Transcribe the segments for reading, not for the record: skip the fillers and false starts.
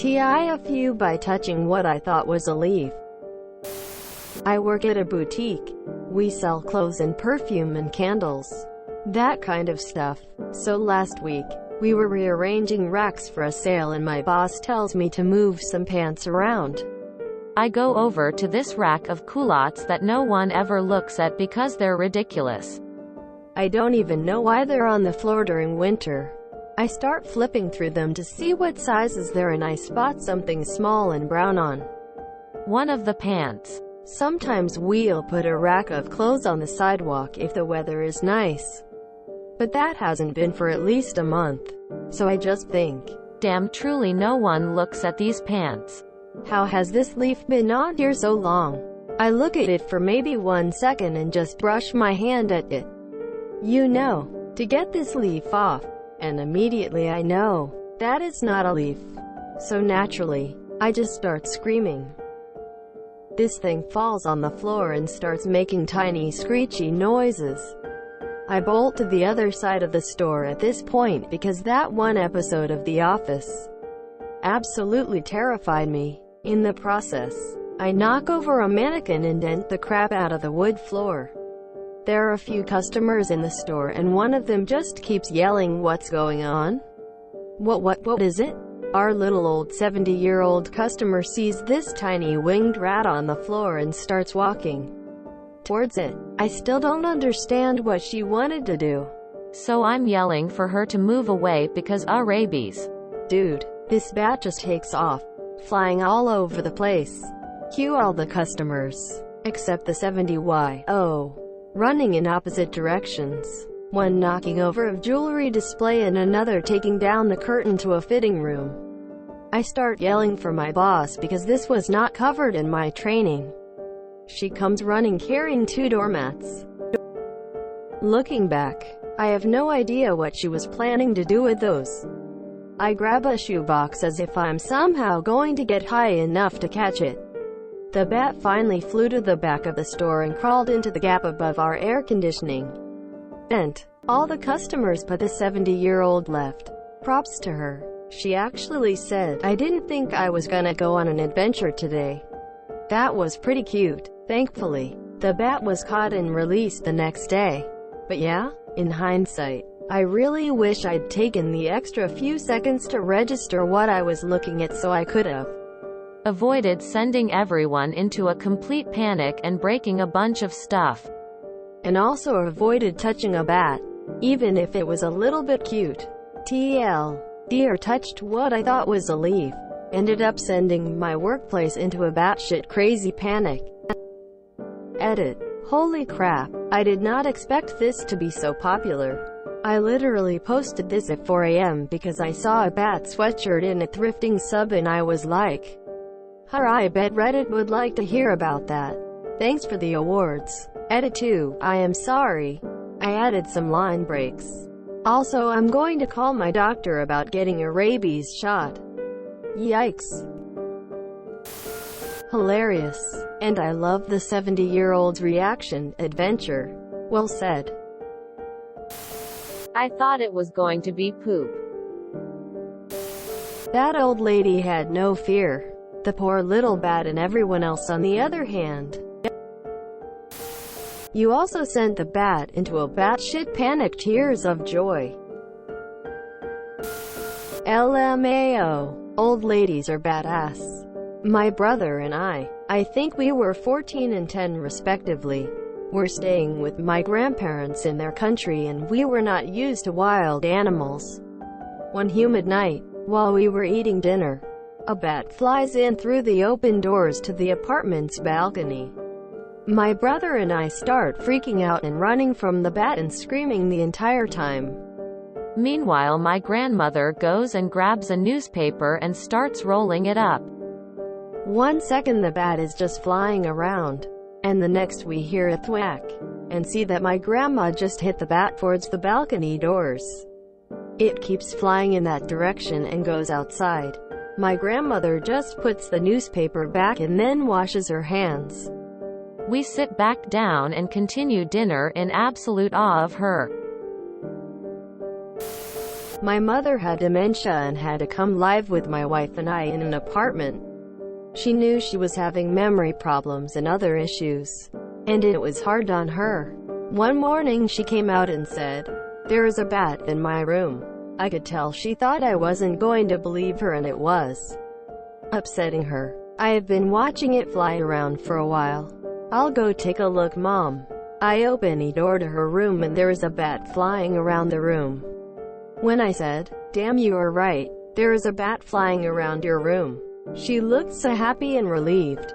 TIFU by touching what I thought was a leaf. I work at a boutique. We sell clothes and perfume and candles. That kind of stuff. So last week, we were rearranging racks for a sale and my boss tells me to move some pants around. I go over to this rack of culottes that no one ever looks at because they're ridiculous. I don't even know why they're on the floor during winter. I start flipping through them to see what sizes they're in. I spot something small and brown on one of the pants. Sometimes we'll put a rack of clothes on the sidewalk if the weather is nice. But that hasn't been for at least a month. So I just think, damn, truly no one looks at these pants. How has this leaf been on here so long? I look at it for maybe 1 second and just brush my hand at it. You know, to get this leaf off. And immediately I know that it's not a leaf. So naturally, I just start screaming. This thing falls on the floor and starts making tiny screechy noises. I bolt to the other side of the store at this point because that one episode of The Office absolutely terrified me. In the process, I knock over a mannequin and dent the crap out of the wood floor. There are a few customers in the store and one of them just keeps yelling, "What's going on? What is it?" Our little old 70-year-old customer sees this tiny winged rat on the floor and starts walking towards it. I still don't understand what she wanted to do. So I'm yelling for her to move away because rabies. Dude, this bat just takes off, flying all over the place. Cue all the customers, except the 70-year-old. Running in opposite directions. One knocking over a jewelry display and another taking down the curtain to a fitting room. I start yelling for my boss because this was not covered in my training. She comes running carrying 2 doormats. Looking back, I have no idea what she was planning to do with those. I grab a shoebox as if I'm somehow going to get high enough to catch it. The bat finally flew to the back of the store and crawled into the gap above our air conditioning vent. All the customers but the 70-year-old left. Props to her. She actually said, "I didn't think I was gonna go on an adventure today." That was pretty cute. Thankfully, the bat was caught and released the next day. But yeah, in hindsight, I really wish I'd taken the extra few seconds to register what I was looking at, so I could have avoided sending everyone into a complete panic and breaking a bunch of stuff. And also avoided touching a bat, even if it was a little bit cute. Dear touched what I thought was a leaf. Ended up sending my workplace into a batshit crazy panic. Edit. Holy crap, I did not expect this to be so popular. I literally posted this at 4 a.m. because I saw a bat sweatshirt in a thrifting sub and I was like, I bet Reddit would like to hear about that. Thanks for the awards. Edit 2. I am sorry. I added some line breaks. Also, I'm going to call my doctor about getting a rabies shot. Yikes. Hilarious. And I love the 70-year-old's reaction. Adventure. Well said. I thought it was going to be poop. That old lady had no fear. The poor little bat, and everyone else on the other hand. You also sent the bat into a batshit panic. Tears of joy. LMAO. Old ladies are badass. My brother and I think we were 14 and 10 respectively, were staying with my grandparents in their country and we were not used to wild animals. One humid night, while we were eating dinner, a bat flies in through the open doors to the apartment's balcony. My brother and I start freaking out and running from the bat and screaming the entire time. Meanwhile, my grandmother goes and grabs a newspaper and starts rolling it up. 1 second the bat is just flying around, and the next we hear a thwack, and see that my grandma just hit the bat towards the balcony doors. It keeps flying in that direction and goes outside. My grandmother just puts the newspaper back and then washes her hands. We sit back down and continue dinner in absolute awe of her. My mother had dementia and had to come live with my wife and I in an apartment. She knew she was having memory problems and other issues, and it was hard on her. One morning she came out and said, "There is a bat in my room." I could tell she thought I wasn't going to believe her, and it was upsetting her. I have been watching it fly around for a while. "I'll go take a look, Mom." I open the door to her room and there is a bat flying around the room. When I said, "Damn, you are right, there is a bat flying around your room," she looked so happy and relieved.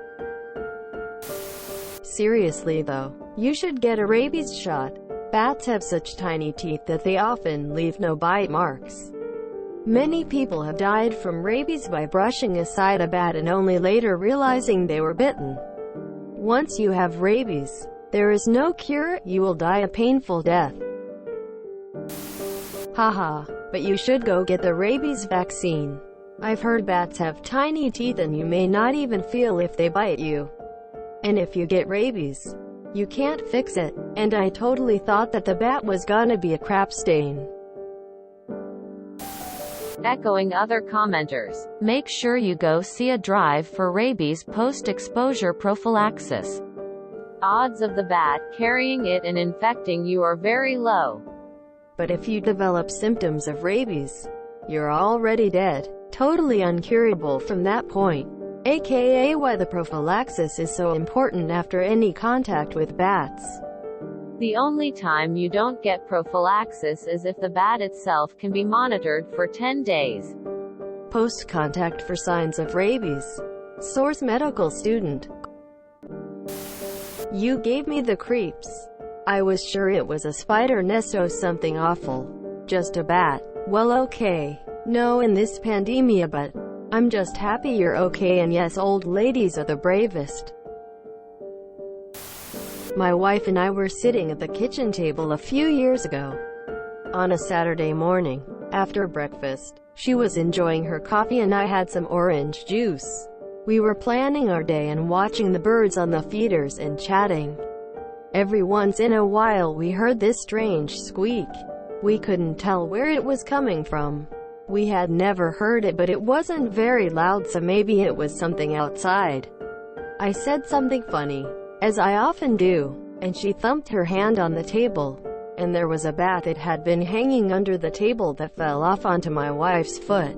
Seriously though, you should get a rabies shot. Bats have such tiny teeth that they often leave no bite marks. Many people have died from rabies by brushing aside a bat and only later realizing they were bitten. Once you have rabies, there is no cure, you will die a painful death. Haha, but you should go get the rabies vaccine. I've heard bats have tiny teeth and you may not even feel if they bite you. And if you get rabies, you can't fix it. And I totally thought that the bat was gonna be a crap stain. Echoing other commenters, make sure you go see a drive for rabies post-exposure prophylaxis. Odds of the bat carrying it and infecting you are very low. But if you develop symptoms of rabies, you're already dead, totally uncurable from that point. AKA why the prophylaxis is so important after any contact with bats. The only time you don't get prophylaxis is if the bat itself can be monitored for 10 days. Post-contact for signs of rabies. Source: medical student. You gave me the creeps. I was sure it was a spider nest or something awful. Just a bat. Well, okay. No, in this pandemia, but I'm just happy you're okay, and yes, old ladies are the bravest. My wife and I were sitting at the kitchen table a few years ago. On a Saturday morning, after breakfast, she was enjoying her coffee and I had some orange juice. We were planning our day and watching the birds on the feeders and chatting. Every once in a while we heard this strange squeak. We couldn't tell where it was coming from. We had never heard it, but it wasn't very loud, so maybe it was something outside. I said something funny, as I often do, and she thumped her hand on the table, and there was a bat that had been hanging under the table that fell off onto my wife's foot.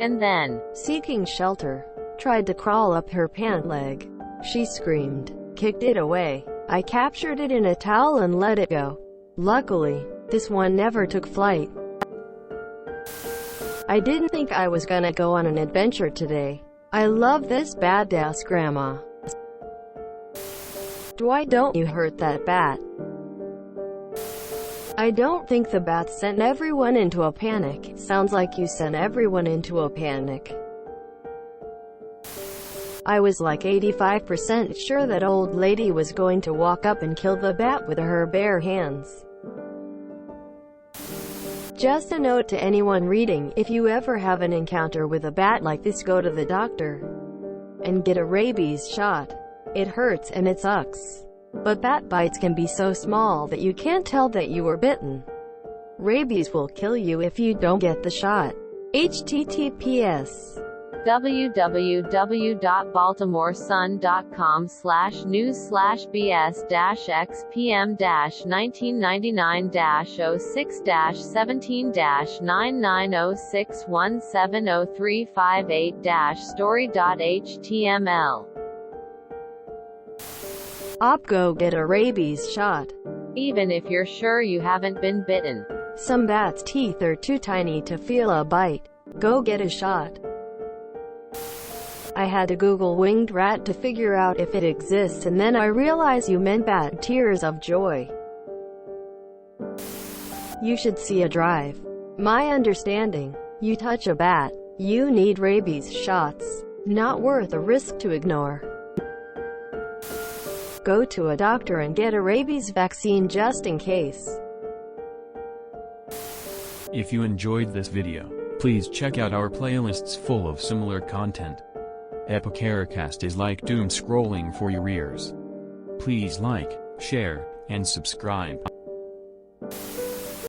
And then, seeking shelter, tried to crawl up her pant leg. She screamed, kicked it away. I captured it in a towel and let it go. Luckily, this one never took flight. I didn't think I was gonna go on an adventure today. I love this badass grandma. Why don't you hurt that bat? I don't think the bat sent everyone into a panic. Sounds like you sent everyone into a panic. I was like 85% sure that old lady was going to walk up and kill the bat with her bare hands. Just a note to anyone reading, if you ever have an encounter with a bat like this, go to the doctor and get a rabies shot. It hurts and it sucks. But bat bites can be so small that you can't tell that you were bitten. Rabies will kill you if you don't get the shot. https www.baltimore-sun.com/news/bs-xpm-1999-06-17-906-17035-story.html. Go get a rabies shot. Even if you're sure you haven't been bitten. Some bats' teeth are too tiny to feel a bite. Go get a shot. I had to Google winged rat to figure out if it exists, and then I realized you meant bat. Tears of joy. You should see a drive. My understanding, you touch a bat, you need rabies shots. Not worth a risk to ignore. Go to a doctor and get a rabies vaccine just in case. If you enjoyed this video, please check out our playlists full of similar content. Epicaricast is like doom scrolling for your ears. Please like, share, and subscribe.